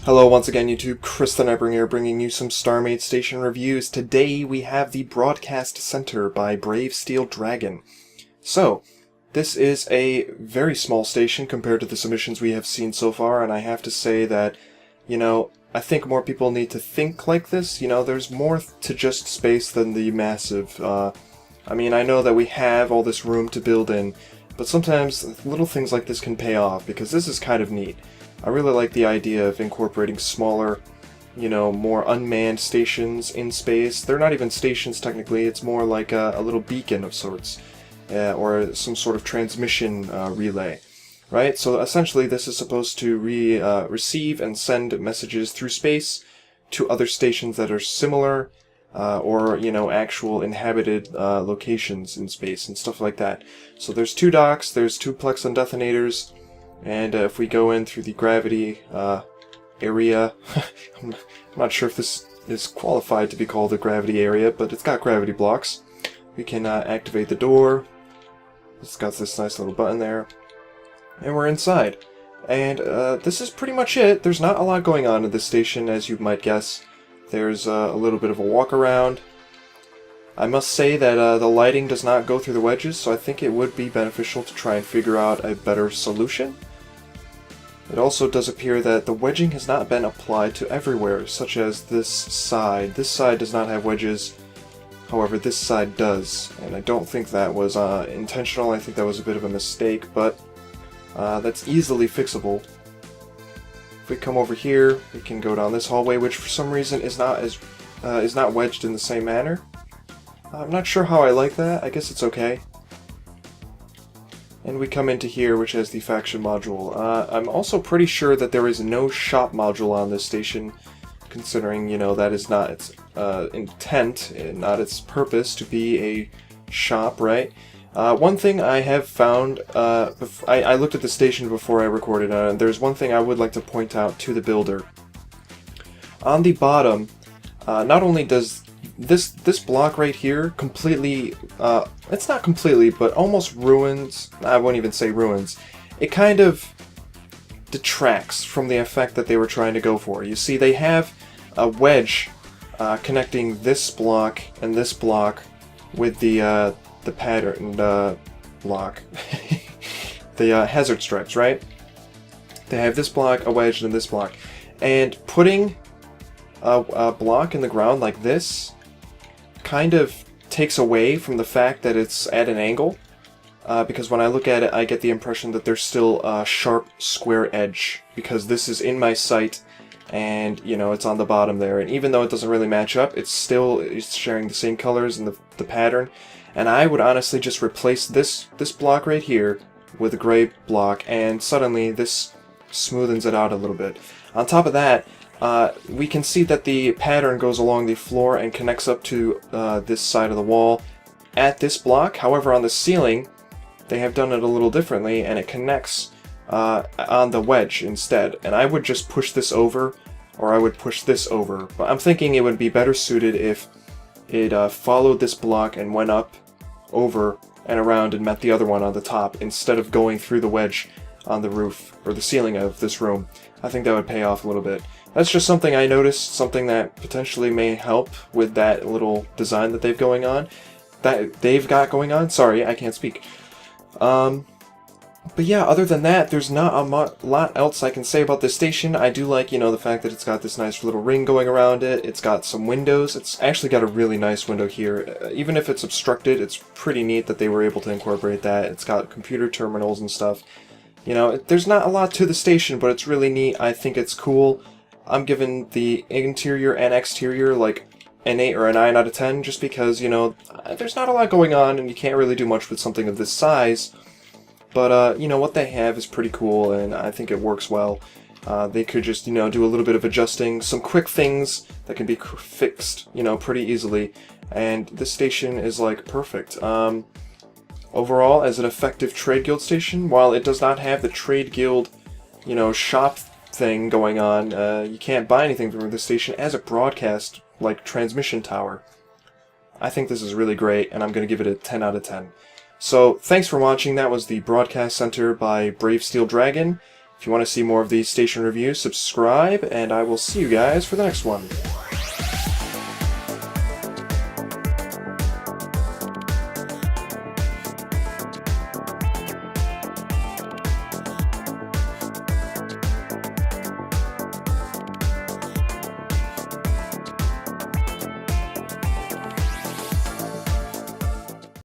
Hello once again YouTube, Chris the Nightbringer here bringing you some StarMade station reviews. Today we have the Broadcast Center by BraveSteelDragon. So, this is a very small station compared to the submissions we have seen so far, and I have to say that, I think more people need to think like this. There's more to just space than the massive. I know that we have all this room to build in, but sometimes little things like this can pay off, because this is kind of neat. I really like the idea of incorporating smaller, more unmanned stations in space. They're not even stations technically, it's more like a little beacon of sorts, or some sort of transmission relay, right? So essentially this is supposed to receive and send messages through space to other stations that are similar, or, actual inhabited locations in space and stuff like that. So there's two docks, there's two Plexon detonators, and if we go in through the gravity area, I'm not sure if this is qualified to be called a gravity area, but it's got gravity blocks. We can activate the door. It's got this nice little button there. And we're inside. And this is pretty much it. There's not a lot going on in this station, as you might guess. There's a little bit of a walk around. I must say that the lighting does not go through the wedges, so I think it would be beneficial to try and figure out a better solution. It also does appear that the wedging has not been applied to everywhere, such as this side. This side does not have wedges, however this side does, and I don't think that was intentional. I think that was a bit of a mistake, but that's easily fixable. If we come over here, we can go down this hallway, which for some reason is not wedged in the same manner. I'm not sure how I like that. I guess it's okay. And we come into here, which has the faction module. I'm also pretty sure that there is no shop module on this station, considering, that is not its intent, and not its purpose to be a shop, right? One thing I have found, I looked at the station before I recorded, and there's one thing I would like to point out to the builder. On the bottom, not only does this block right here completely, it's not completely, but almost ruins, I won't even say ruins, it kind of detracts from the effect that they were trying to go for. You see, they have a wedge connecting this block and this block with the patterned block, the hazard stripes, right? They have this block, a wedge, and this block. And putting a block in the ground like this kind of takes away from the fact that it's at an angle, because when I look at it I get the impression that there's still a sharp square edge, because this is in my sight and it's on the bottom there, and even though it doesn't really match up, it's sharing the same colors and the pattern. And I would honestly just replace this block right here with a gray block, and suddenly this smoothens it out a little bit. On top of that, we can see that the pattern goes along the floor and connects up to this side of the wall at this block. However, on the ceiling, they have done it a little differently, and it connects on the wedge instead. And I would just push this over, or I would push this over. But I'm thinking it would be better suited if it followed this block and went up, over, and around and met the other one on the top, instead of going through the wedge on the roof, or the ceiling of this room. I think that would pay off a little bit. That's just something I noticed, something that potentially may help with that little design that they've got going on. Sorry, I can't speak. But yeah, other than that, there's not a lot else I can say about this station. I do like, the fact that it's got this nice little ring going around it. It's got some windows. It's actually got a really nice window here. Even if it's obstructed, it's pretty neat that they were able to incorporate that. It's got computer terminals and stuff. There's not a lot to the station, but it's really neat. I think it's cool. I'm giving the interior and exterior like an 8 or a 9 out of 10, just because, there's not a lot going on and you can't really do much with something of this size. But, what they have is pretty cool, and I think it works well. They could just, do a little bit of adjusting, some quick things that can be fixed, pretty easily. And this station is, like, perfect. Overall, as an effective trade guild station, while it does not have the trade guild, shop thing going on, you can't buy anything from this station as a broadcast, like, transmission tower. I think this is really great, and I'm going to give it a 10 out of 10. So, thanks for watching. That was the Broadcast Center by BraveSteelDragon, If you want to see more of these station reviews, subscribe, and I will see you guys for the next one.